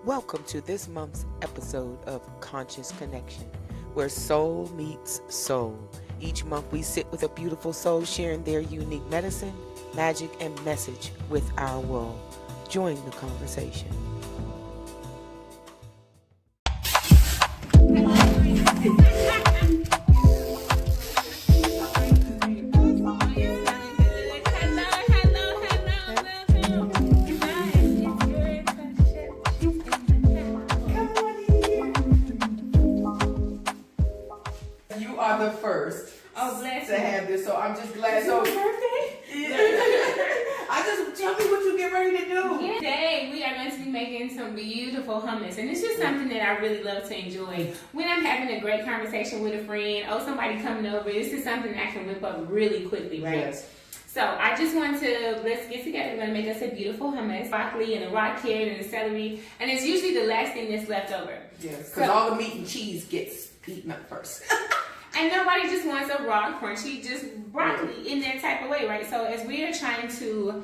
Welcome to this month's episode of Conscious Connection, where soul meets soul. Each month we sit with a beautiful soul sharing their unique medicine, magic, and message with our world. Join the conversation. The first bless to have this, so I'm just glad. So birthday? I just tell me what you get ready to do. Yeah. Today we are going to be making some beautiful hummus, and it's just something that I really love to enjoy when I'm having a great conversation with a friend. Somebody coming over. This is something that I can whip up really quickly, right? Yes. So I just want to, let's get together. We're going to make us a beautiful hummus, broccoli and the raw carrot and the celery, and it's usually the last thing that's left over. Yes, because all the meat and cheese gets eaten up first. And nobody just wants a raw, crunchy, just broccoli in that type of way, right? So as we are trying to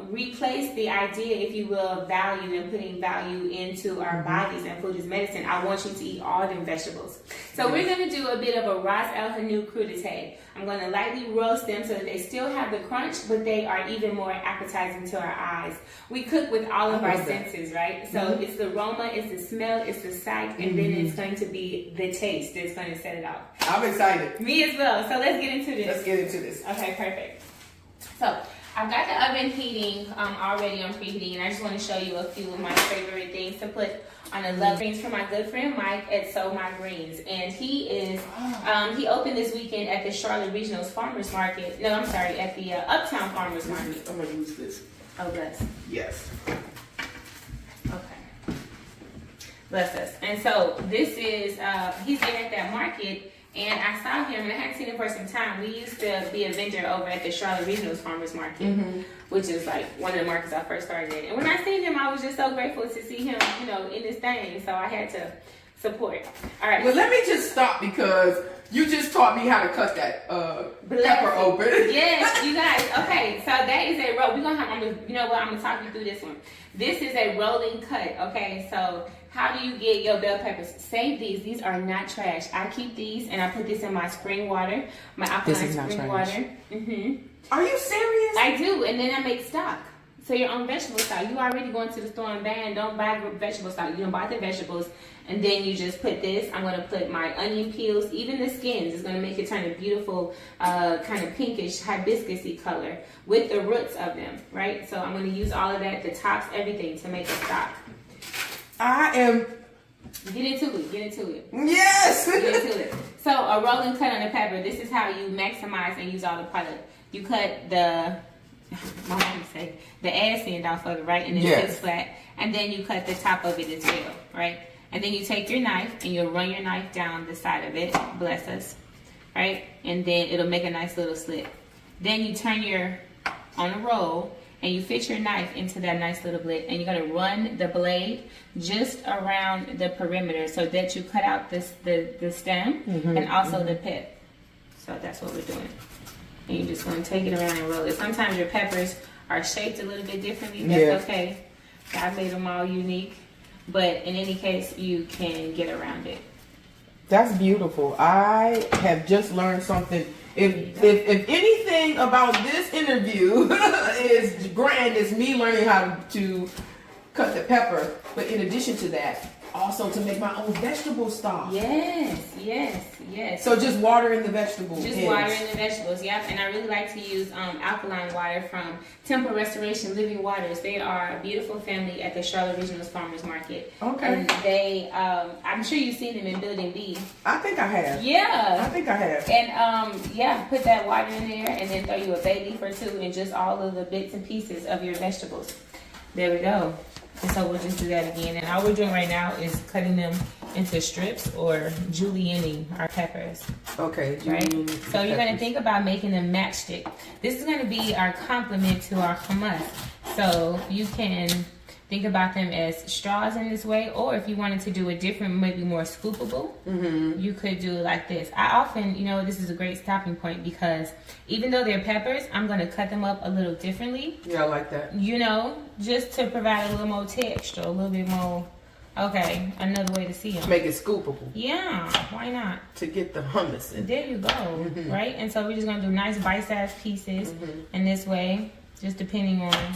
replace the idea, if you will, of value and putting value into our bodies, and food is medicine, I want you to eat all them vegetables. So we're going to do a bit of a Ras El Hanout crudité. I'm going to lightly roast them so that they still have the crunch, but they are even more appetizing to our eyes. We cook with all of our senses, right? So it's the aroma, it's the smell, it's the sight, and then it's going to be the taste that's going to set it off. I'm excited. Me as well. So let's get into this. Let's get into this. Okay, perfect. So I've got the oven heating already on preheating, and I just want to show you a few of my favorite things to put on the love greens from my good friend Mike at Sow My Greens. And he is he opened this weekend at the Charlotte Regional's Farmers Market. No, I'm sorry, at the Uptown Farmers Market. I'm gonna use this. Oh, bless. Yes. Okay. Bless us. And so this is he's there at that market. And I saw him, and I hadn't seen him for some time. We used to be a vendor over at the Charlotte Regional's Farmers Market, which is like one of the markets I first started in. And when I seen him, I was just so grateful to see him, in this thing. So I had to support. All right. Well, let me just stop because you just taught me how to cut that pepper open. Yes, you guys. Okay, so that is a roll. We're gonna have. I'm gonna talk you through this one. This is a rolling cut. Okay, so. How do you get your bell peppers? Save these. These are not trash. I keep these and I put this in my spring water, my alkaline spring water. Are you serious? I do, and then I make stock. So your own vegetable stock. You already going to the store and buying. Don't buy vegetable stock. You don't buy the vegetables, and then you just put this. I'm gonna put my onion peels, even the skins. It's gonna make it turn a beautiful, kind of pinkish hibiscusy color with the roots of them, right? So I'm gonna use all of that, the tops, everything to make a stock. I am. Get into it. Yes. Get into it. So a rolling cut on the pepper. This is how you maximize and use all the product. You cut the ass end off of it, right? And then it sits flat. And then you cut the top of it as well, right? And then you take your knife and you'll run your knife down the side of it. Bless us. Right? And then it'll make a nice little slit. Then you turn on a roll, and you fit your knife into that nice little blade, and you're gonna run the blade just around the perimeter so that you cut out the stem and also the pip. So that's what we're doing. And you're just gonna take it around and roll it. Sometimes your peppers are shaped a little bit differently. That's okay. God made them all unique. But in any case, you can get around it. That's beautiful. I have just learned something. If anything about this interview is grand, it's me learning how to cut the pepper. But in addition to that, also to make my own vegetable stock. Yes. So just water in the vegetables. Just water in the vegetables, yep. And I really like to use alkaline water from Temple Restoration Living Waters. They are a beautiful family at the Charlotte Regional's Farmers Market. Okay. And they, I'm sure you've seen them in Building B. I think I have. Yeah. I think I have. And put that water in there, and then throw you a bay leaf or two, and just all of the bits and pieces of your vegetables. There we go. And so we'll just do that again. And all we're doing right now is cutting them into strips or julienning our peppers. Okay. Right? So you're going to think about making them matchstick. This is going to be our complement to our hummus. So you can think about them as straws in this way, or if you wanted to do it different, maybe more scoopable, you could do it like this. I often, this is a great stopping point because even though they're peppers, I'm going to cut them up a little differently. Yeah, I like that. Just to provide a little more texture, a little bit more, another way to see them. Make it scoopable. Yeah, why not? To get the hummus in. There you go, right? And so we're just going to do nice bite-sized pieces in this way, just depending on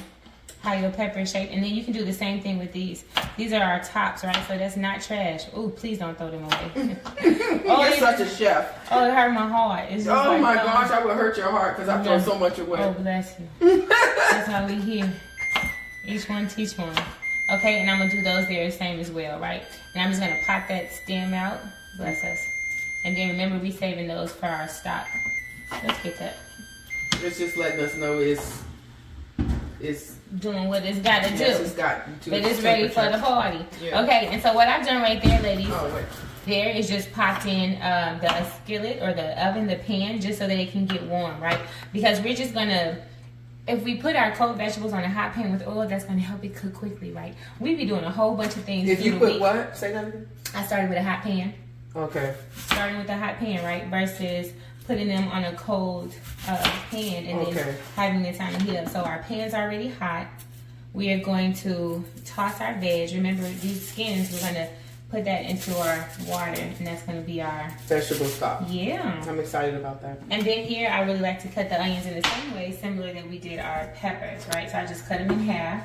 how your pepper is shaped. And then you can do the same thing with these. These are our tops, right? So that's not trash. Oh, please don't throw them away. You're such a chef. Oh, it hurt my heart. It's just my gosh, I would hurt your heart because I throw so much away. Oh, bless you. That's how we here. Each one teach one. Okay, and I'm going to do those there the same as well, right? And I'm just going to pop that stem out. Bless us. And then remember, we saving those for our stock. Let's get that. It's just letting us know it's doing what it's got to do. It's got to. But it's ready for the party. Yeah. Okay, and so what I've done right there, ladies, there is just popped in the skillet or the oven, the pan, just so that it can get warm, right? Because we're just going to, if we put our cold vegetables on a hot pan with oil, that's going to help it cook quickly, right? We be doing a whole bunch of things. If you put what? Say that again? I started with a hot pan. Okay. Starting with a hot pan, right? Versus putting them on a cold pan and then having the time to heat up. So our pan's already hot. We are going to toss our veg. Remember, these skins, we're going to put that into our water, and that's going to be our vegetable stock. Yeah. I'm excited about that. And then here, I really like to cut the onions in the same way, similar that we did our peppers, right? So I just cut them in half,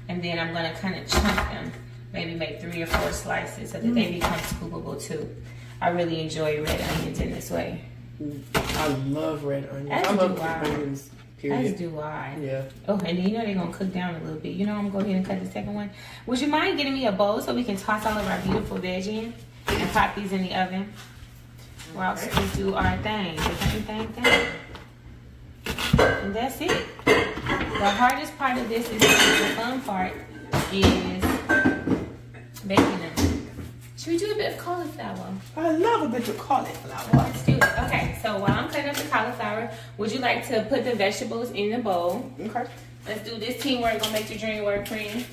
and then I'm going to kind of chunk them, maybe make 3 or 4 slices so that they become scoopable too. I really enjoy red onions in this way. I love red onions. I love onions, period. As do I. Yeah. Oh, and then they're going to cook down a little bit. I'm going to go ahead and cut the second one. Would you mind getting me a bowl so we can toss all of our beautiful veg in and pop these in the oven? Whilst we do our thing. The thing. And that's it. The hardest part of this is the fun part is baking them. Should we do a bit of cauliflower? I love a bit of cauliflower. Let's do it. Okay, so while I'm cutting up the cauliflower, would you like to put the vegetables in the bowl? Okay. Let's do this teamwork. Gonna make your dream work, friend.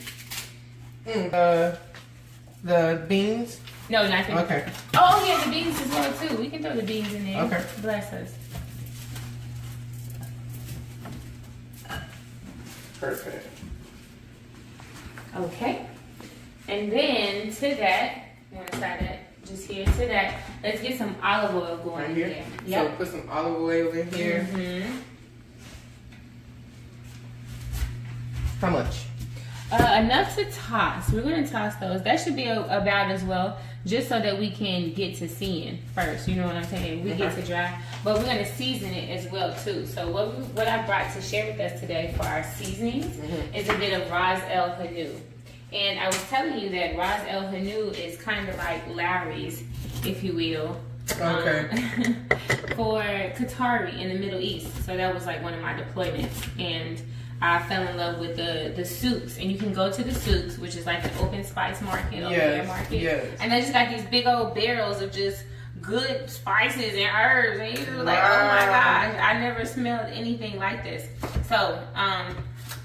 The beans? No, not the Okay. Oh, yeah, the beans as well, too. We can throw the beans in there. Okay. Bless us. Perfect. Okay. And then to that, you want to start that just here to that. Let's get some olive oil going right in here. there. Yep. So put some olive oil in here. How much? Enough to toss. We're going to toss those. That should be about as well, just so that we can get to seeing first. You know what I'm saying? We get to dry. But we're going to season it as well, too. So what I brought to share with us today for our seasonings is a bit of Ras El Hanout. And I was telling you that Ras El Hanout is kind of like Lowry's, if you will. Okay. For Qatari in the Middle East. So that was like one of my deployments. And I fell in love with the souks. And you can go to the souks, which is like an open spice market, open air market. Yes. And they just got these big old barrels of just good spices and herbs. And you're like, oh my gosh, I never smelled anything like this. So,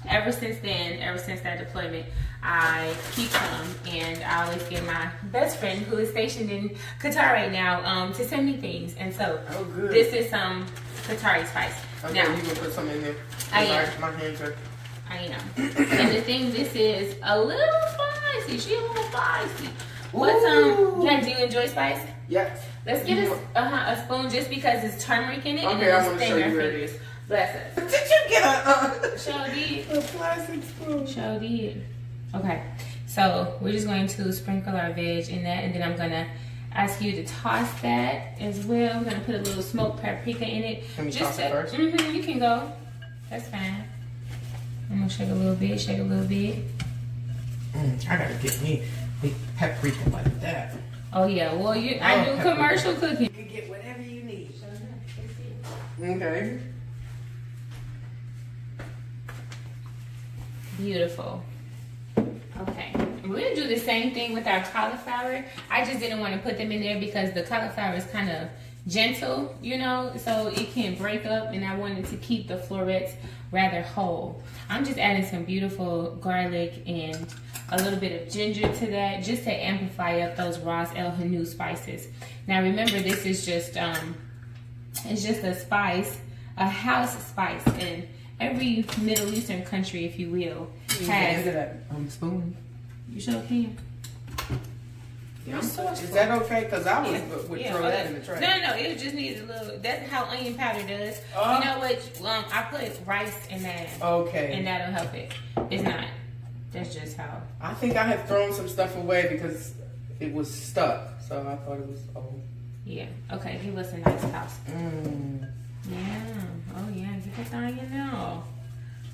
ever since that deployment, I keep some, and I always get my best friend, who is stationed in Qatar right now, to send me things. And so, this is some Qatari spice. Okay, now, you can put some in there. I am. My hands are. I am. And the thing, this is a little spicy. She a little spicy. But do you enjoy spice? Yes. Let's get a spoon, just because it's turmeric in it. Okay, and then I want to show you where it is. Bless us. Did you get a Show did. a plastic spoon? Show did. Okay, so we're just going to sprinkle our veg in that, and then I'm gonna ask you to toss that as well. We're gonna put a little smoked paprika in it. Can we toss it first? You can go. That's fine. I'm gonna shake a little bit. Shake a little bit. I gotta get me big paprika like that. Oh yeah. Well, I do commercial cooking. You can get whatever you need. Okay. Beautiful. Okay, we're gonna do the same thing with our cauliflower. I just didn't want to put them in there because the cauliflower is kind of gentle, so it can break up, and I wanted to keep the florets rather whole. I'm just adding some beautiful garlic and a little bit of ginger to that, just to amplify up those Ras El Hanout spices. Now remember, this is just it's just a spice, a house spice, and every Middle Eastern country, if you will, has that spoon. You sure can. Yeah, is that okay? Because I would throw that in the trash. No, it just needs a little. That's how onion powder does. You know what? I put rice in that. Okay. And that'll help it. It's not. That's just how. I think I have thrown some stuff away because it was stuck. So I thought it was old. Yeah. Okay. Give us a nice house. Yeah. Oh yeah. Get the thing in there.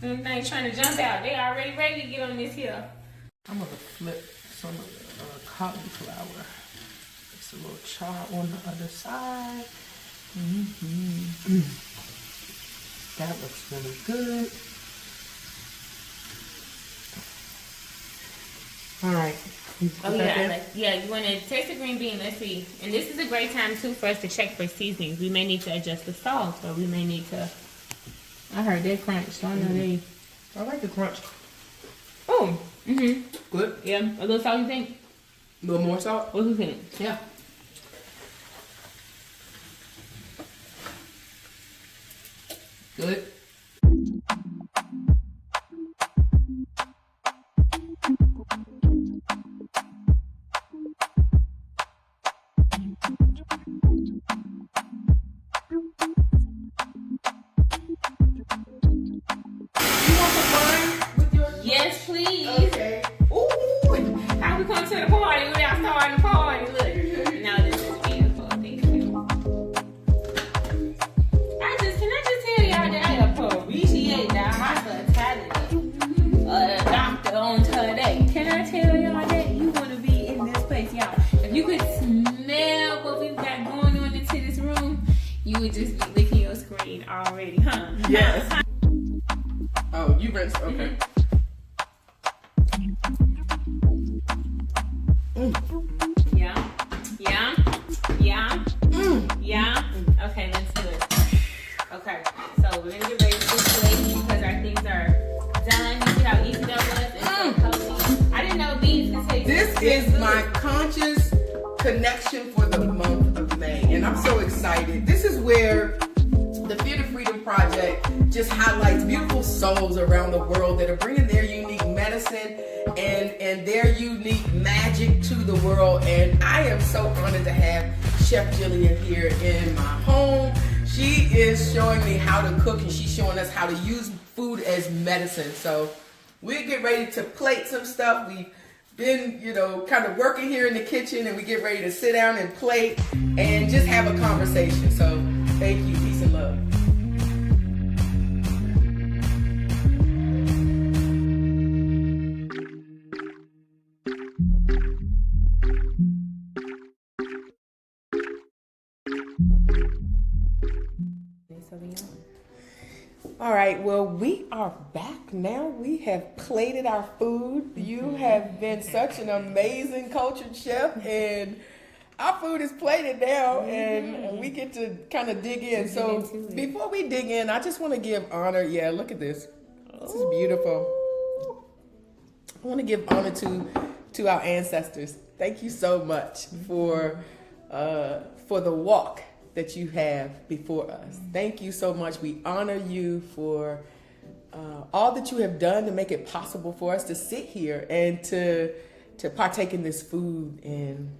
Them things trying to jump out. They already ready to get on this here. I'm gonna flip some of the cauliflower. It's a little char on the other side. That looks really good. All right. Oh yeah, you want to taste the green bean? Let's see. And this is a great time too for us to check for seasonings. We may need to adjust the salt, or we may need to. I heard they crunch, so I know they. I like the crunch. Oh. Good. Yeah. A little salt, you think? A little more salt? What do you think? Yeah. Good. Yes, please. Okay. Ooh, how we come to the party without starting the party? Look. No, this is beautiful. Thank you. Can I just tell y'all that I appreciate the hospitality of the doctor on today. Can I tell y'all that you want to be in this place, y'all? If you could smell what we've got going on into this room, you would just be licking your screen already, huh? Yes. Oh, you rinsed. Okay. Yeah. Okay, let's do it. Okay, so we're gonna get ready to plate because our things are done. You see how easy that was? It's so healthy. I didn't know beans could taste This is my conscious connection for the month of May, and I'm so excited. This is where the Fear to Freedom Project just highlights beautiful souls around the world that are bringing their unique medicine and their unique magic to the world. And I am so honored to have Chef Gillian here in my home. She is showing me how to cook, and she's showing us how to use food as medicine. So we'll get ready to plate some stuff. We've been, kind of working here in the kitchen, and we get ready to sit down and plate and just have a conversation. So thank you. Peace and love. All right, well, we are back now. We have plated our food. You have been such an amazing cultured chef, and our food is plated now, and we get to kind of dig in. So before we dig in, I just want to give honor. Yeah, look at this. This is beautiful. I want to give honor to our ancestors. Thank you so much for the walk that you have before us. Thank you so much. We honor you for all that you have done to make it possible for us to sit here and to partake in this food. And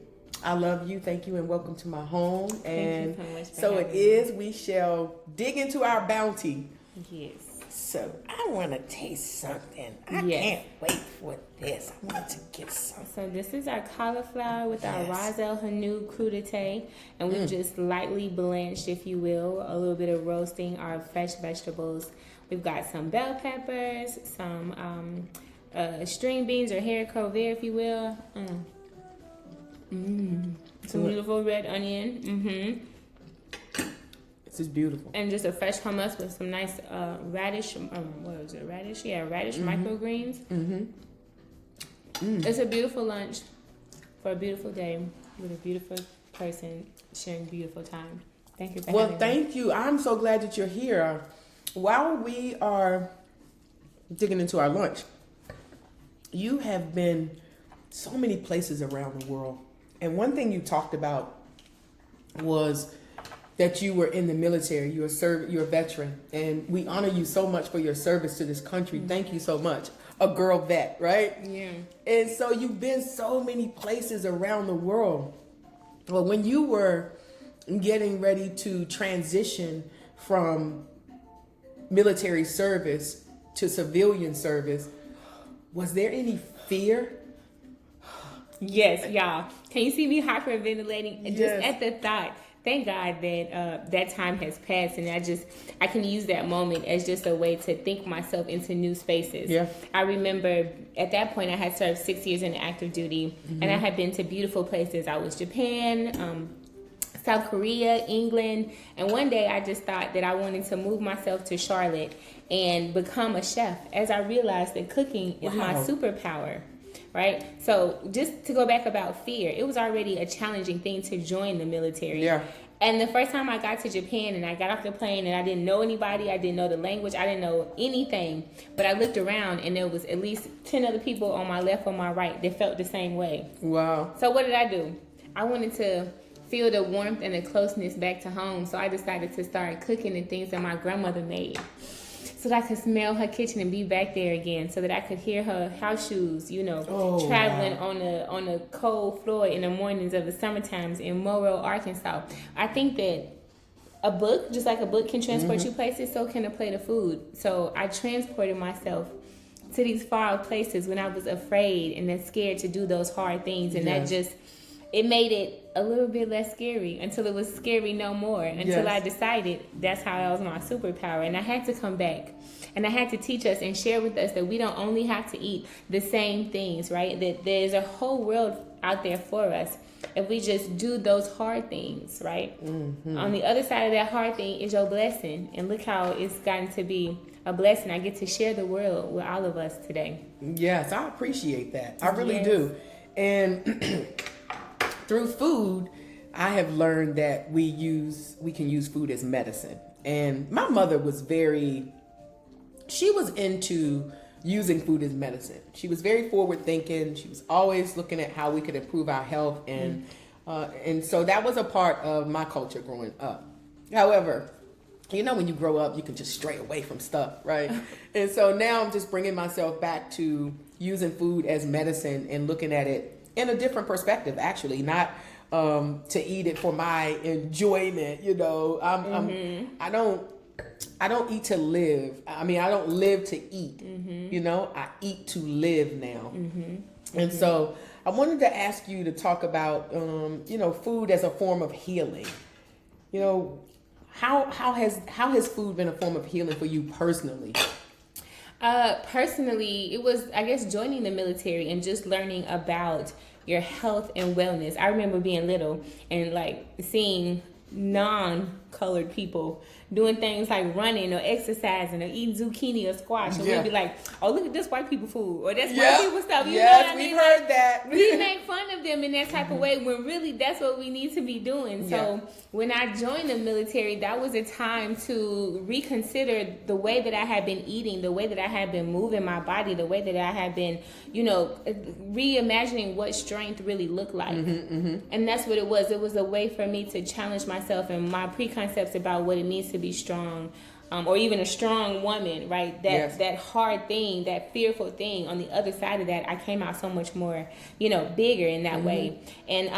I love you. Thank you, and welcome to my home. And thank you so much for so it having me. is. We shall dig into our bounty. Yes. So I want to taste something. I can't wait for this. I want to get some. So this is our cauliflower with our Ras El Hanout crudité, and we've just lightly blanched, if you will, a little bit of roasting our fresh vegetables. We've got some bell peppers, some string beans or haricot vert, if you will. Some beautiful red onion. This is beautiful. And just a fresh hummus with some nice radish. What was it? Radish? Yeah, radish microgreens. It's a beautiful lunch for a beautiful day with a beautiful person sharing beautiful time. Thank you for having me. Thank you. I'm so glad that you're here. While we are digging into our lunch, you have been so many places around the world. And one thing you talked about was that you were in the military. You're a veteran, and we honor you so much for your service to this country. Thank you so much. A girl vet, right? Yeah. And so you've been so many places around the world. Well, when you were getting ready to transition from military service to civilian service, was there any fear? Yes, y'all. Can you see me hyperventilating? Yes. Just at the thought. Thank God that that time has passed, and I can use that moment as just a way to think myself into new spaces. Yeah. I remember at that point I had served 6 years in active duty, and I had been to beautiful places. I was Japan, South Korea, England, and one day I just thought that I wanted to move myself to Charlotte and become a chef, as I realized that cooking is my superpower. Right? So just to go back about fear, it was already a challenging thing to join the military. Yeah. And the first time I got to Japan and I got off the plane and I didn't know anybody, I didn't know the language, I didn't know anything, but I looked around and there was at least 10 other people on my left or my right that felt the same way. Wow. So what did I do? I wanted to feel the warmth and the closeness back to home, so I decided to start cooking the things that my grandmother made, so that I could smell her kitchen and be back there again, so that I could hear her house shoes, traveling on the cold floor in the mornings of the summer times in Monroe, Arkansas. I think that a book, just like a book can transport you places, so can a plate of food. So I transported myself to these far off places when I was afraid and then scared to do those hard things, and that just, it made it a little bit less scary until it was scary no more, until I decided that's how that was my superpower. And I had to come back and I had to teach us and share with us that we don't only have to eat the same things, right? That there's a whole world out there for us if we just do those hard things, right? On the other side of that hard thing is your blessing. And look how it's gotten to be a blessing. I get to share the world with all of us today. Yes, I appreciate that. I really do. And through food, I have learned that we can use food as medicine. And my mother was she was into using food as medicine. She was very forward thinking. She was always looking at how we could improve our health. And so that was a part of my culture growing up. However, when you grow up, you can just stray away from stuff, right? And so now I'm just bringing myself back to using food as medicine and looking at it in a different perspective, actually, not to eat it for my enjoyment. I don't eat to live. I mean, I don't live to eat. I eat to live now. And so I wanted to ask you to talk about food as a form of healing. How has food been a form of healing for you personally? Personally, it was, I guess, joining the military and just learning about your health and wellness. I remember being little and seeing non-colored people doing things like running or exercising or eating zucchini or squash, and we'd be like, "Oh, look at this white people food," or "That's white people stuff." You know what I mean? We've heard that. We make fun of them in that type of way when really that's what we need to be doing. So when I joined the military, that was a time to reconsider the way that I had been eating, the way that I had been moving my body, the way that I had been, reimagining what strength really looked like. And that's what it was. It was a way for me to challenge myself and my preconcepts about what it means to be strong, or even a strong woman, right? That hard thing, that fearful thing. On the other side of that, I came out so much more, bigger in that way. And,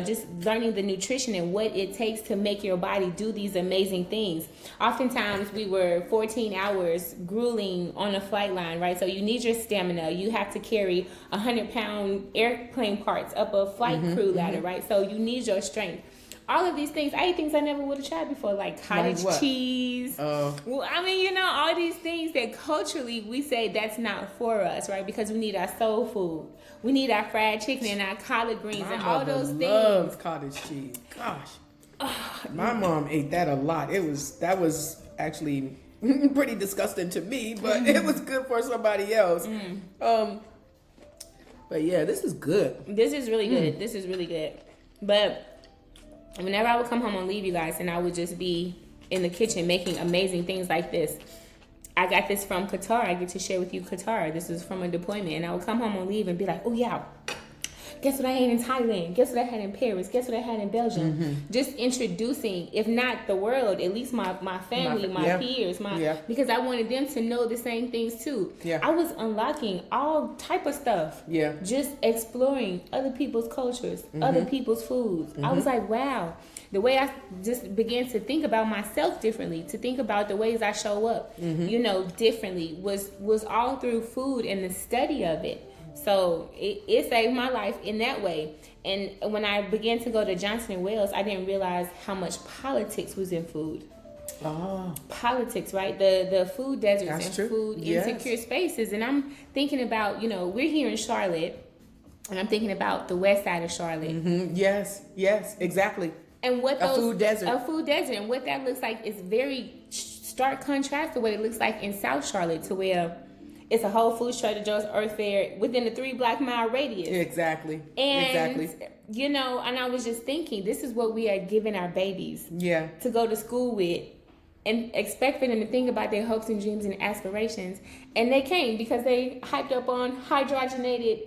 just learning the nutrition and what it takes to make your body do these amazing things. Oftentimes we were 14 hours grueling on a flight line, right? So you need your stamina. You have to carry 100-pound airplane parts up a flight crew ladder, right? So you need your strength. All of these things, I ate things I never would have tried before, like cottage cheese. Well, I mean, all these things that culturally we say that's not for us, right? Because we need our soul food. We need our fried chicken and our collard greens and all those things. Loves cottage cheese. Gosh. My mom ate that a lot. That was actually pretty disgusting to me, but it was good for somebody else. But yeah, this is good. This is really good. This is really good. But whenever I would come home on leave, you guys, and I would just be in the kitchen making amazing things like this, I got this from Qatar. I get to share with you Qatar. This is from a deployment. And I would come home on leave and be like, oh, yeah, guess what I had in Thailand? Guess what I had in Paris? Guess what I had in Belgium? Just introducing, if not the world, at least my family, my peers, because I wanted them to know the same things too. Yeah. I was unlocking all type of stuff. Yeah. Just exploring other people's cultures, other people's foods. I was like, wow. The way I just began to think about myself differently, to think about the ways I show up, you know, differently, was all through food and the study of it. So it saved my life in that way. And when I began to go to Johnson & Wales, I didn't realize how much politics was in food. Oh. Politics, right? The food deserts and food insecure spaces. And I'm thinking about, you know, we're here in Charlotte, and I'm thinking about the west side of Charlotte. Yes, exactly. And what a food desert, and what that looks like is very stark contrast to what it looks like in South Charlotte, to where it's a Whole Foods, Trader Joe's, Earth Fare within the 3 block mile radius. Exactly. And you know, and I was just thinking, this is what we are giving our babies to go to school with, and expect for them to think about their hopes and dreams and aspirations, and they can't, because they hyped up on hydrogenated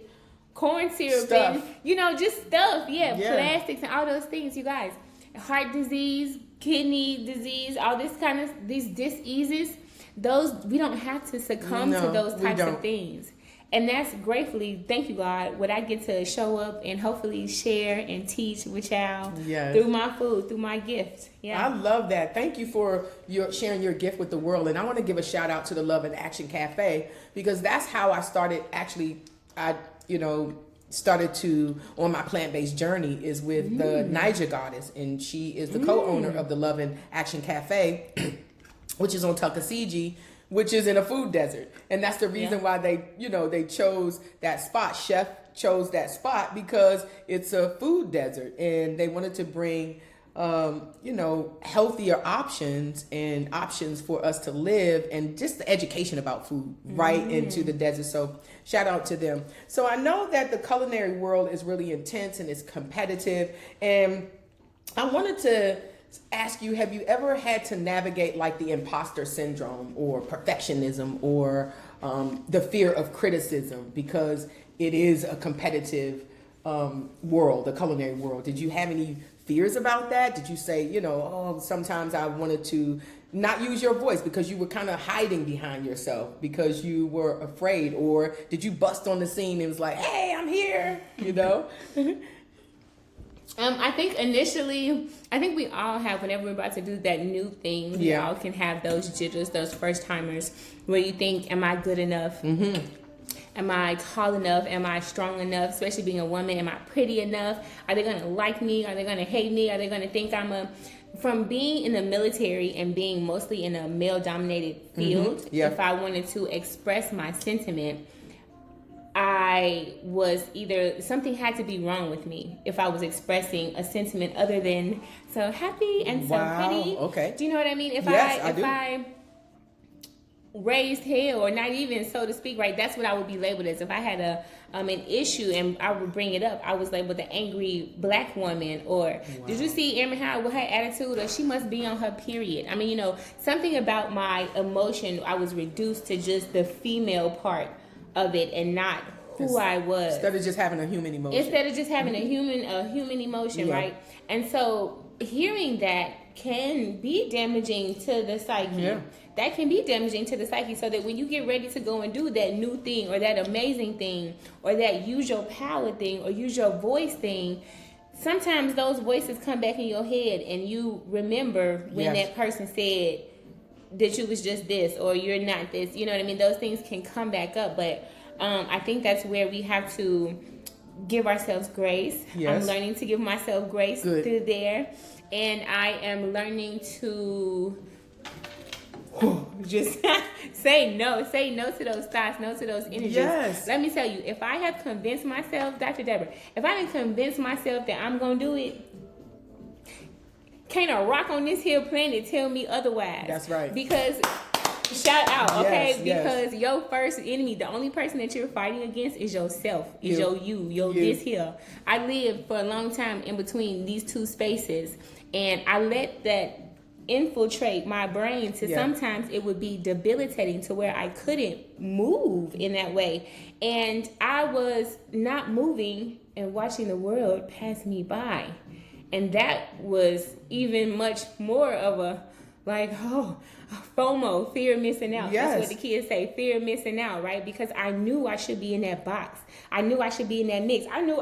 corn syrup and, you know, just stuff, plastics and all those things, you guys. Heart disease, kidney disease, all this kind of, these diseases, those, we don't have to succumb to those types of things. And that's gratefully, thank you God, what I get to show up and hopefully share and teach with y'all through my food, through my gift. I love that. Thank you for sharing your gift with the world. And I want to give a shout out to the Love and Action Cafe, because that's how I started, actually, started to on my plant-based journey, is with the Niger Goddess, and she is the co-owner of the Love and Action Cafe, which is on Tuckasegee, which is in a food desert. And that's the reason why they chose that spot. Chef chose that spot because it's a food desert, and they wanted to bring healthier options and options for us to live, and just the education about food right into the desert. So shout out to them. So I know that the culinary world is really intense and it's competitive, and I wanted to ask you, have you ever had to navigate like the imposter syndrome or perfectionism or the fear of criticism, because it is a competitive world, the culinary world? Did you have any fears about that? Did you say, sometimes I wanted to not use your voice because you were kind of hiding behind yourself because you were afraid? Or did you bust on the scene and was like, hey, I'm here, I think initially, we all have, whenever we're about to do that new thing, we all can have those jitters, those first timers, where you think, am I good enough? Am I tall enough? Am I strong enough? Especially being a woman, am I pretty enough? Are they going to like me? Are they going to hate me? Are they going to think from being in the military and being mostly in a male-dominated field, if I wanted to express my sentiment, I was either, something had to be wrong with me if I was expressing a sentiment other than so happy and so pretty. Okay. Do you know what I mean? If I raised hell, or not even, so to speak, right? That's what I would be labeled as. If I had an issue and I would bring it up, I was labeled the angry black woman, or did you see Erin Howard with her attitude, or she must be on her period? I mean, something about my emotion, I was reduced to just the female part of it and not who I was. Instead of just having a human emotion, right? And so hearing that can be damaging to the psyche. That can be damaging to the psyche, so that when you get ready to go and do that new thing, or that amazing thing, or that use your power thing, or use your voice thing, sometimes those voices come back in your head and you remember when that person said that you was just this, or you're not this, you know what I mean? Those things can come back up, but I think that's where we have to give ourselves grace. I'm learning to give myself grace through there, and I am learning to just say no to those thoughts, no to those energies. Let me tell you, if I have convinced myself, Dr. Deborah, if I didn't convince myself that I'm gonna do it, can't a rock on this here planet tell me otherwise. That's right. Because shout out, okay? Because your first enemy, the only person that you're fighting against is yourself, is your this here. I lived for a long time in between these two spaces, and I let that infiltrate my brain to sometimes it would be debilitating to where I couldn't move in that way. And I was not moving and watching the world pass me by. And that was even much more of a FOMO, fear of missing out. Yes. That's what the kids say, fear of missing out, right? Because I knew I should be in that box. I knew I should be in that mix. I knew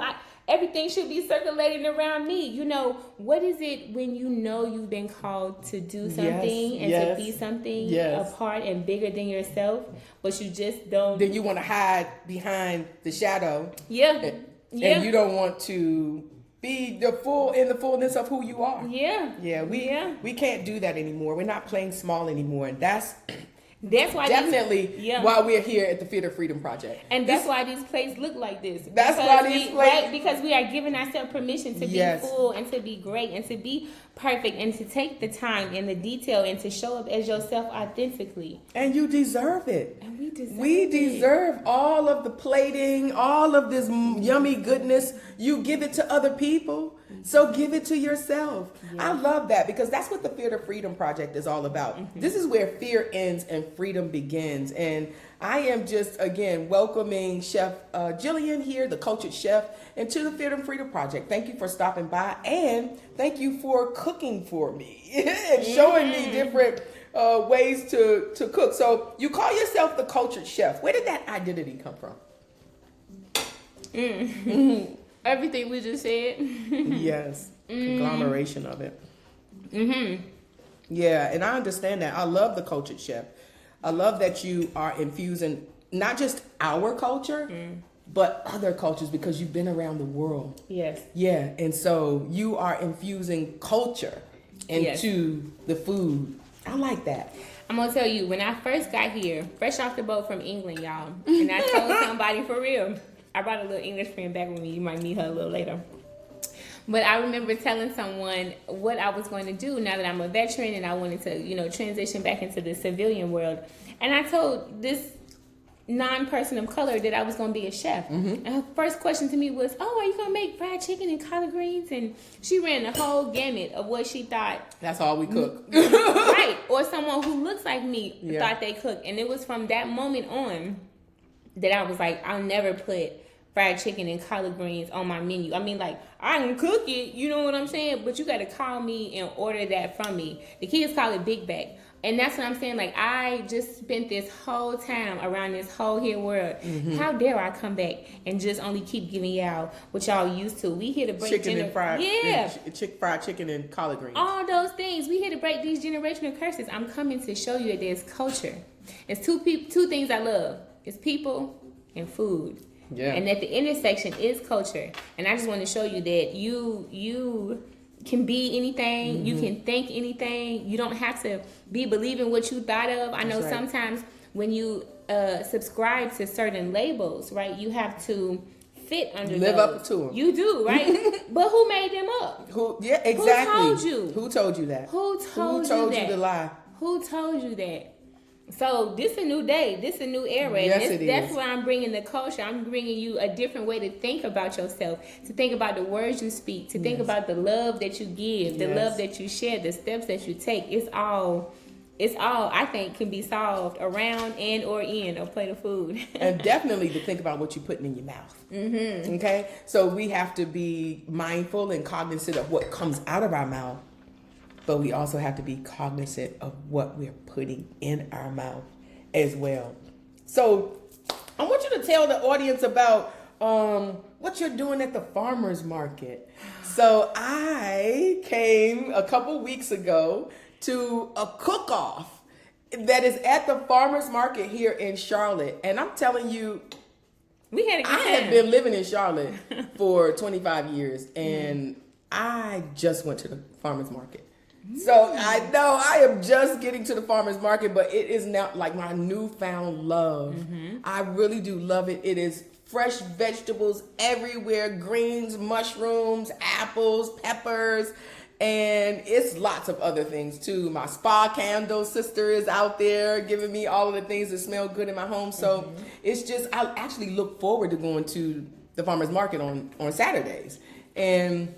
everything should be circulating around me. You know, what is it when you know you've been called to do something and to be something apart and bigger than yourself, but you just don't. Then you want to hide behind the shadow. Yeah. And you don't want to be in the fullness of who you are. Yeah. We can't do that anymore. We're not playing small anymore, and that's why definitely why we're here at the Theater Freedom Project. And that's why these plays look like this. That's why these plays, right? Because we are giving ourselves permission to be full and to be great and to be perfect and to take the time and the detail and to show up as yourself authentically. And you deserve it. And we deserve all of the plating, all of this yummy goodness. You give it to other people. So give it to yourself. I love that because that's what the Theater Freedom Project is all about. This is where fear ends and freedom begins. And I am just, again, welcoming Chef Gillian here, the cultured chef, and to the Theater Freedom Project. Thank you for stopping by, and thank you for cooking for me and showing me different ways to cook. So you call yourself the cultured chef. Where did that identity come from? Everything we just said. Yes. Conglomeration of it. Yeah, and I understand that. I love the cultured chef. I love that you are infusing not just our culture, but other cultures because you've been around the world. Yes. Yeah, and so you are infusing culture into the food. I like that. I'm going to tell you, when I first got here, fresh off the boat from England, y'all, and I told somebody for real, I brought a little English friend back with me. You might meet her a little later. But I remember telling someone what I was going to do now that I'm a veteran and I wanted to, transition back into the civilian world. And I told this non-person of color that I was going to be a chef. And her first question to me was, are you going to make fried chicken and collard greens? And she ran the whole gamut of what she thought. That's all we cook. Right. Or someone who looks like me thought they cooked. And it was from that moment on that I was like, I'll never put fried chicken and collard greens on my menu. I mean, like, I can cook it, you know what I'm saying? But you got to call me and order that from me. The kids call it Big Bag. And that's what I'm saying. Like, I just spent this whole time around this whole here world. How dare I come back and just only keep giving y'all what y'all used to? We here to break fried chicken and collard greens. All those things. We here to break these generational curses. I'm coming to show you that there's culture. It's two things I love. It's people and food. Yeah. And at the intersection is culture. And I just want to show you that you can be anything. You can think anything. You don't have to be believing what you thought of. I know sometimes when you subscribe to certain labels, right, you have to fit under live up to them. You do, right? But who made them up? Yeah, exactly. Who told you? Who told you that? Who told you to lie? Who told you that? So this a new day. This a new era. Yes, and that's why I'm bringing the culture. I'm bringing you a different way to think about yourself, to think about the words you speak, to think about the love that you give, the love that you share, the steps that you take. It's all I think can be solved around and or in a plate of food. And definitely to think about what you're putting in your mouth. Okay? So we have to be mindful and cognizant of what comes out of our mouth. But we also have to be cognizant of what we're putting in our mouth as well. So I want you to tell the audience about what you're doing at the farmer's market. So I came a couple weeks ago to a cook-off that is at the farmer's market here in Charlotte. And I'm telling you, I have been living in Charlotte for 25 years. And I just went to the farmer's market. So I know I am just getting to the farmer's market, but it is now like my newfound love. I really do love it. It is fresh vegetables everywhere, greens, mushrooms, apples, peppers, and it's lots of other things too. My spa candle sister is out there giving me all of the things that smell good in my home. So it's just, I actually look forward to going to the farmer's market on Saturdays. And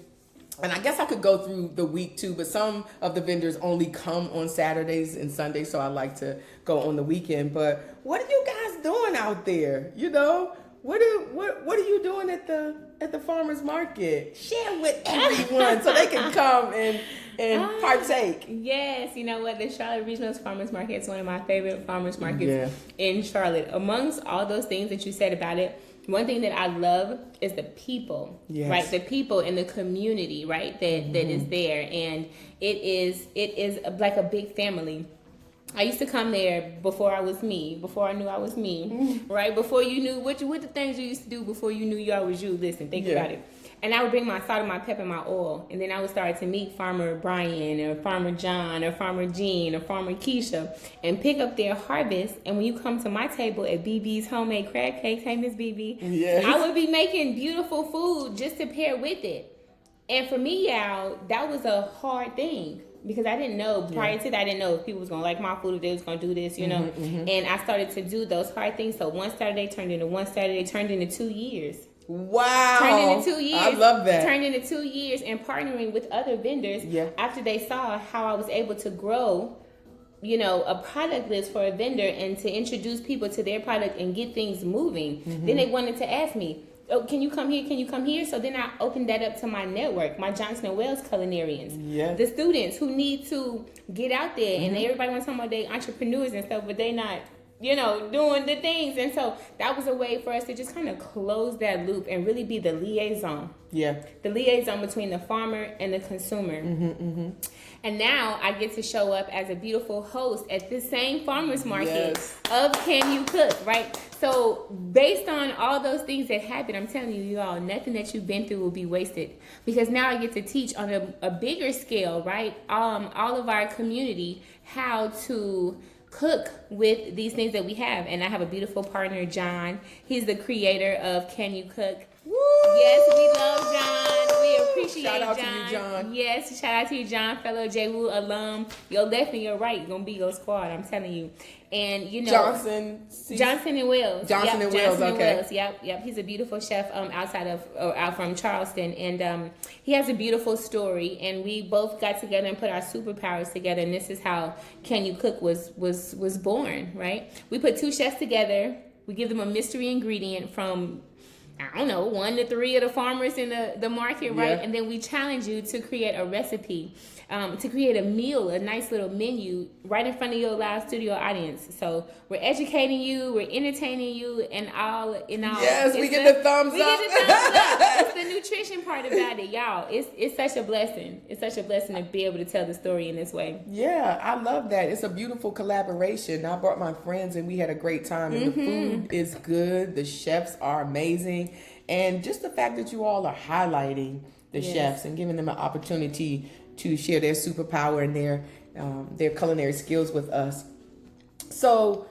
And I guess I could go through the week too, but some of the vendors only come on Saturdays and Sundays, so I like to go on the weekend. But what are you guys doing out there? You know, what are you doing at the farmers market? Share with everyone so they can come and partake. Yes, you know what? The Charlotte Regional Farmers Market is one of my favorite farmers markets in Charlotte. Amongst all those things that you said about it, one thing that I love is the people, right? The people in the community, right? That is there, and it is like a big family. I used to come there before I was me, before I knew I was me, right? Before you knew what the things you used to do before you knew you was you. Listen, think about it. And I would bring my salt and my pepper and my oil, and then I would start to meet Farmer Brian or Farmer John or Farmer Jean or Farmer Keisha and pick up their harvest. And when you come to my table at BB's Homemade Crab Cakes, hey Miss BB, I would be making beautiful food just to pair with it. And for me, y'all, that was a hard thing. Because I didn't know, prior to that, I didn't know if people was going to like my food, if they was going to do this, you know. And I started to do those hard things. So one Saturday turned into 2 years. Wow. Turned into 2 years. I love that. Turned into 2 years and partnering with other vendors after they saw how I was able to grow, you know, a product list for a vendor and to introduce people to their product and get things moving. Then they wanted to ask me, oh, can you come here? Can you come here? So then I opened that up to my network, my Johnson & Wales culinarians, the students who need to get out there. And everybody wants to talk about they entrepreneurs and stuff, but they not, you know, doing the things. And so that was a way for us to just kind of close that loop and really be the liaison. The liaison between the farmer and the consumer. And now I get to show up as a beautiful host at this same farmer's market of Can You Cook, right? So based on all those things that happen, I'm telling you all, nothing that you've been through will be wasted. Because now I get to teach on a bigger scale, right? All of our community how to cook with these things that we have. And I have a beautiful partner, John. He's the creator of Can You Cook. Woo! Yes, we love John. We appreciate John. Shout out to you, John. Yes, shout out to you, John, fellow J-Woo alum. You're right. You're going to be your squad, I'm telling you. And, you know... Johnson and Wales. Johnson and Wales, okay. Wales. Yep. He's a beautiful chef out from Charleston. And he has a beautiful story. And we both got together and put our superpowers together. And this is how Can You Cook was born, right? We put two chefs together. We give them a mystery ingredient from... I don't know, 1 to 3 of the farmers in the market, right? And then we challenge you to create a recipe, to create a meal, a nice little menu right in front of your live studio audience. So we're educating you, we're entertaining you, and all in all. Yes, we get the thumbs up. It's the nutrition part about it, y'all. It's such a blessing. It's such a blessing to be able to tell the story in this way. Yeah, I love that. It's a beautiful collaboration. I brought my friends and we had a great time. And the food is good. The chefs are amazing. And just the fact that you all are highlighting the chefs and giving them an opportunity to share their superpower and their culinary skills with us. So,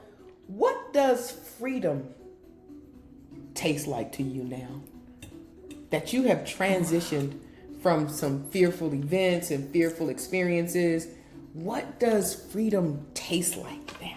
what does freedom taste like to you now? That you have transitioned from some fearful events and fearful experiences. What does freedom taste like now?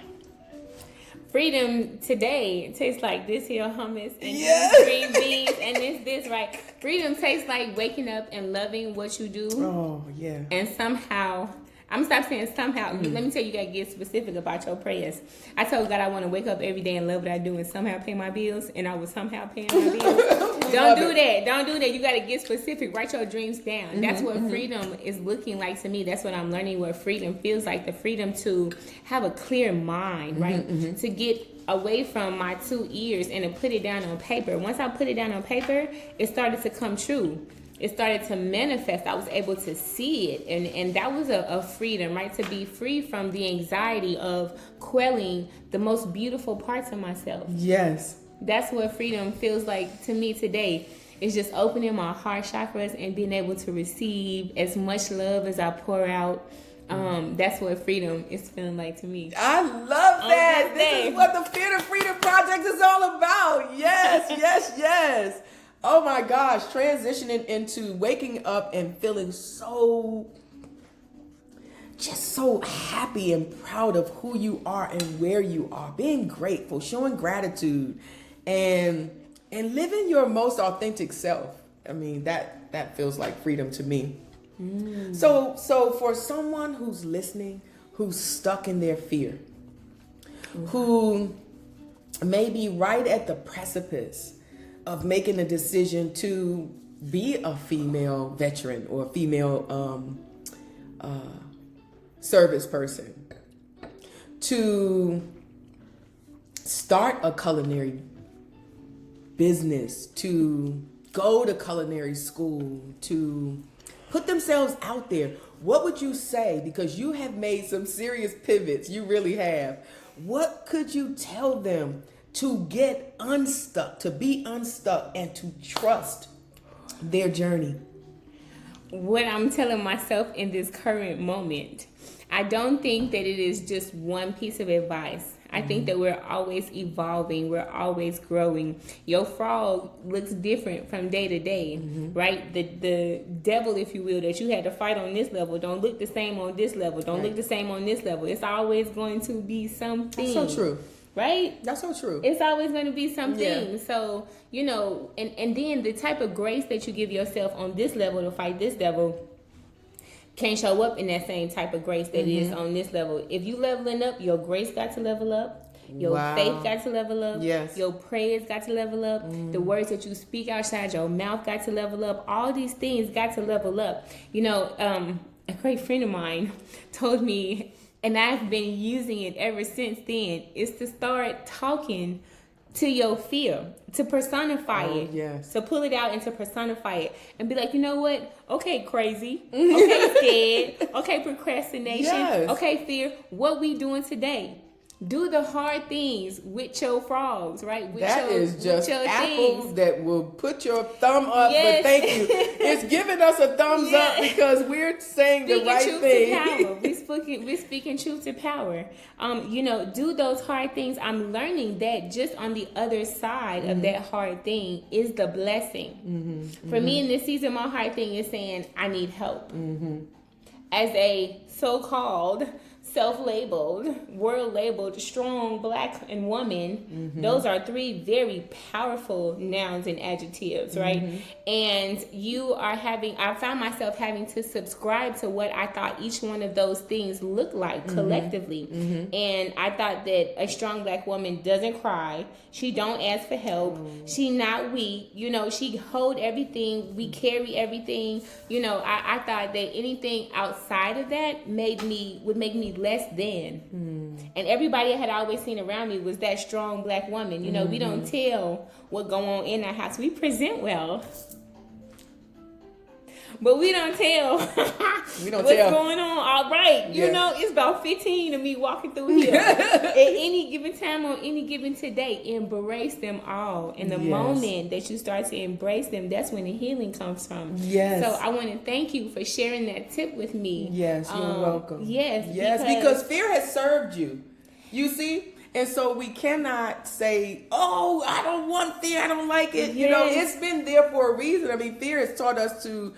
Freedom today tastes like this here hummus and these green beans and this, right? Freedom tastes like waking up and loving what you do. Oh, yeah. And somehow, I'm stop saying somehow. Let me tell you, you got to get specific about your prayers. I told God I want to wake up every day and love what I do and somehow pay my bills, and I was somehow paying my bills. Don't do that. You got to get specific. Write your dreams down. That's what freedom is looking like to me. That's what I'm learning what freedom feels like. The freedom to have a clear mind, right? To get away from my 2 ears and to put it down on paper. Once I put it down on paper, it started to come true. It started to manifest. I was able to see it. And that was a freedom, right? To be free from the anxiety of quelling the most beautiful parts of myself. Yes. That's what freedom feels like to me today. It's just opening my heart chakras and being able to receive as much love as I pour out. That's what freedom is feeling like to me. I love that. This is what the Fear to Freedom Project is all about. Yes. Oh my gosh, transitioning into waking up and feeling so happy and proud of who you are and where you are. Being grateful, showing gratitude, and living your most authentic self. I mean, that feels like freedom to me. So for someone who's listening, who's stuck in their fear, who may be right at the precipice of making a decision to be a female veteran or a female service person, to start a culinary business, to go to culinary school, to put themselves out there, what would you say? Because you have made some serious pivots, you really have. What could you tell them to get unstuck, to be unstuck, and to trust their journey? What I'm telling myself in this current moment, I don't think that it is just one piece of advice. I think that we're always evolving. We're always growing. Your frog looks different from day to day, right? The devil, if you will, that you had to fight on this level don't look the same on this level. Don't look the same on this level. It's always going to be something. That's so true. Right? That's so true. It's always going to be something. Yeah. So, you know, and then the type of grace that you give yourself on this level to fight this devil can't show up in that same type of grace that is on this level. If you leveling up, your grace got to level up. Your faith got to level up. Yes. Your prayers got to level up. The words that you speak outside your mouth got to level up. All these things got to level up. You know, a great friend of mine told me, and I've been using it ever since then, is to start talking to your fear, to personify it. Yes. To pull it out and to personify it and be like, you know what? Okay, crazy. Okay, scared. Okay, procrastination. Yes. Okay, fear. What we doing today? Do the hard things with your frogs, right? With That is just your apples things. that will put your thumb up. Yes. But thank you. It's giving us a thumbs up because we're saying the right truth thing. to power. We're speaking truth to power. You know, do those hard things. I'm learning that just on the other side of that hard thing is the blessing. For me in this season, my hard thing is saying I need help. As a so-called self-labeled, world-labeled, strong black and woman, those are three very powerful nouns and adjectives, right? And I found myself having to subscribe to what I thought each one of those things looked like collectively. And I thought that a strong black woman doesn't cry, she don't ask for help, she not weak, you know, she hold everything, we carry everything, you know. I thought that anything outside of that would make me less than. And everybody I had always seen around me was that strong black woman. You know, we don't tell what go on in our house. We present well, but we don't tell what's going on. All right, you know, it's about 15 of me walking through here at any given time on any given today. Embrace them all, and the moment that you start to embrace them, that's when the healing comes from. Yes. So I want to thank you for sharing that tip with me. Yes, you're welcome. Yes, because fear has served you. You see. And so we cannot say, oh, I don't want fear, I don't like it. You know, it's been there for a reason. I mean, fear has taught us to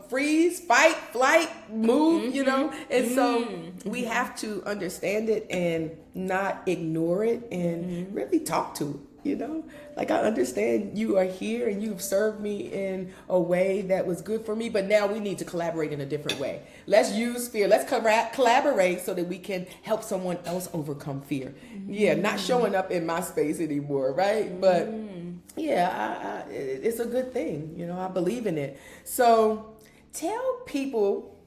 freeze, fight, flight, move, you know. And so we have to understand it and not ignore it and really talk to it, you know. Like, I understand you are here and you've served me in a way that was good for me, but now we need to collaborate in a different way. Let's use fear. Let's collaborate so that we can help someone else overcome fear. Yeah, not showing up in my space anymore, right? But yeah, it's a good thing. You know, I believe in it. So tell people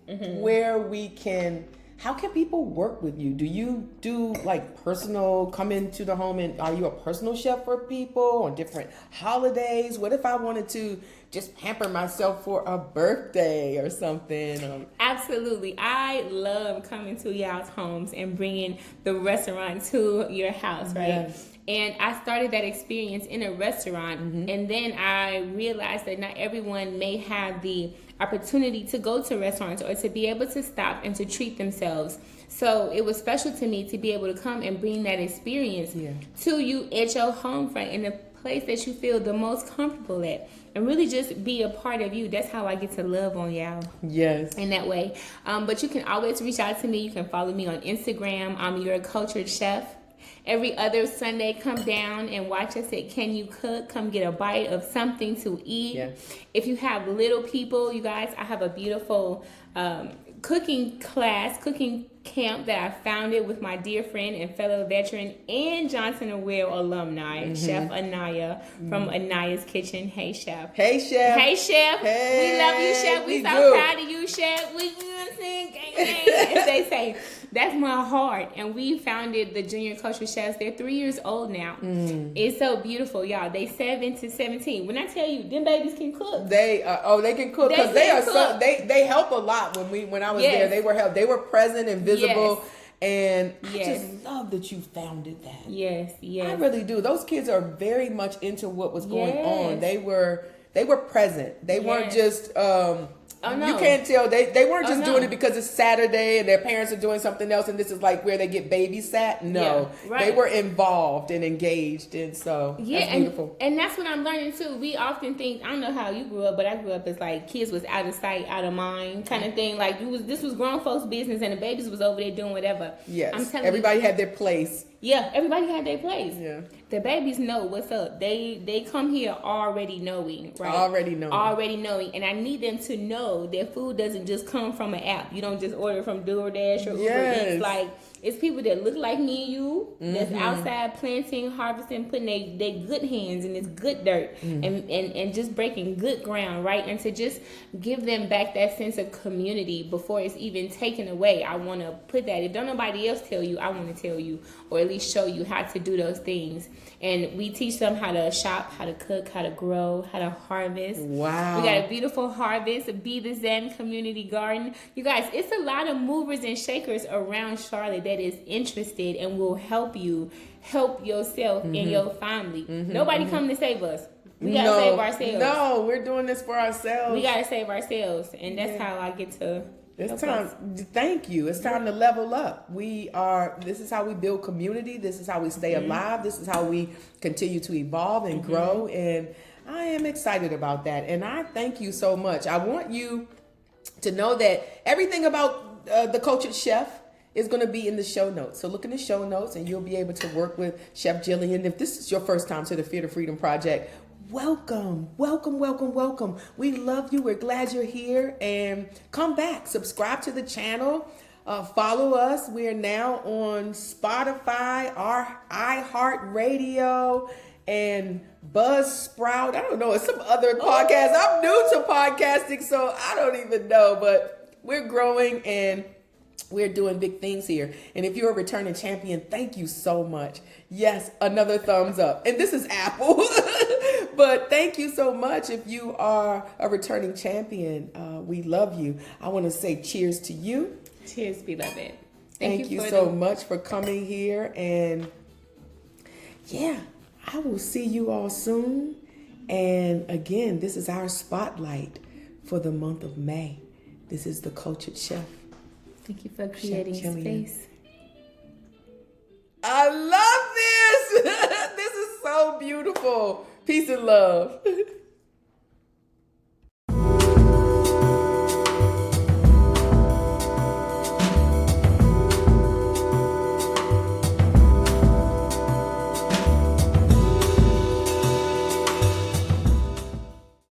how can people work with you? Do you do like come into the home and are you a personal chef for people on different holidays? What if I wanted to just pamper myself for a birthday or something? Absolutely. I love coming to y'all's homes and bringing the restaurant to your house, right? Yes. And I started that experience in a restaurant, and then I realized that not everyone may have the opportunity to go to restaurants or to be able to stop and to treat themselves. So it was special to me to be able to come and bring that experience to you at your home front in the place that you feel the most comfortable at, and really just be a part of you. That's how I get to love on y'all. Yes. In that way. But you can always reach out to me. You can follow me on Instagram. I'm Your Cultured Chef. Every other Sunday, come down and watch us at Can You Cook? Come get a bite of something to eat. Yeah. If you have little people, you guys, I have a beautiful cooking camp that I founded with my dear friend and fellow veteran and Johnson & Whale alumni, Chef Anaya from Anaya's Kitchen. Hey, Chef. Hey, Chef. Hey, Chef. Hey, we love you, Chef. We so proud of you, Chef. We, you know what I'm saying? Gang, gang. As they say, that's my heart. And we founded the Junior Culture Chefs. They're 3 years old now. It's so beautiful, y'all. They 7 to 17. When I tell you, them babies can cook. They can cook because they help a lot. When I was there, they were present and visible. And I just love that you founded that. Yes. I really do. Those kids are very much into what was going on. They were present. They weren't just you can't tell they weren't just doing it because it's Saturday and their parents are doing something else and this is like where they get babysat. No. They were involved and engaged, and so that's beautiful. And that's what I'm learning too. We often think, I don't know how you grew up, but I grew up as like kids was out of sight, out of mind kind of thing. Like this was grown folks' business and the babies was over there doing whatever. Yes. I'm telling everybody had their place. Yeah, everybody had their place. Yeah. The babies know what's up. They come here already knowing, right? Already knowing. And I need them to know that food doesn't just come from an app. You don't just order from DoorDash or Uber Eats. Like, it's people that look like me and you that's outside planting, harvesting, putting they good hands in this good dirt and just breaking good ground, right? And to just give them back that sense of community before it's even taken away. I want to put that. If don't nobody else tell you, I want to tell you, or at least show you how to do those things. And we teach them how to shop, how to cook, how to grow, how to harvest. Wow. We got a beautiful harvest, Be the Zen Community Garden. You guys, it's a lot of movers and shakers around Charlotte that is interested and will help you help yourself and your family. Nobody come to save us. We got to save ourselves. No, we're doing this for ourselves. We got to save ourselves. And that's how I get to... It's time. Thank you. It's time to level up. This is how we build community. This is how we stay alive. This is how we continue to evolve and grow. And I am excited about that. And I thank you so much. I want you to know that everything about the Cultured Chef is going to be in the show notes. So look in the show notes and you'll be able to work with Chef Gillian. If this is your first time to the Fear to Freedom Project, welcome. We love you. We're glad you're here, and come back. Subscribe to the channel. Follow us. We are now on Spotify, our iHeartRadio, and Buzzsprout. I don't know. It's some other podcast. I'm new to podcasting, so I don't even know, but we're growing and we're doing big things here. And if you're a returning champion, thank you so much. Yes, another thumbs up. And this is Apple. But thank you so much if you are a returning champion. We love you. I want to say cheers to you. Cheers, beloved. Thank you so much for coming here. And I will see you all soon. And again, this is our spotlight for the month of May. This is the Cultured Chef. Thank you for creating space. I love this. This is so beautiful. Peace and love.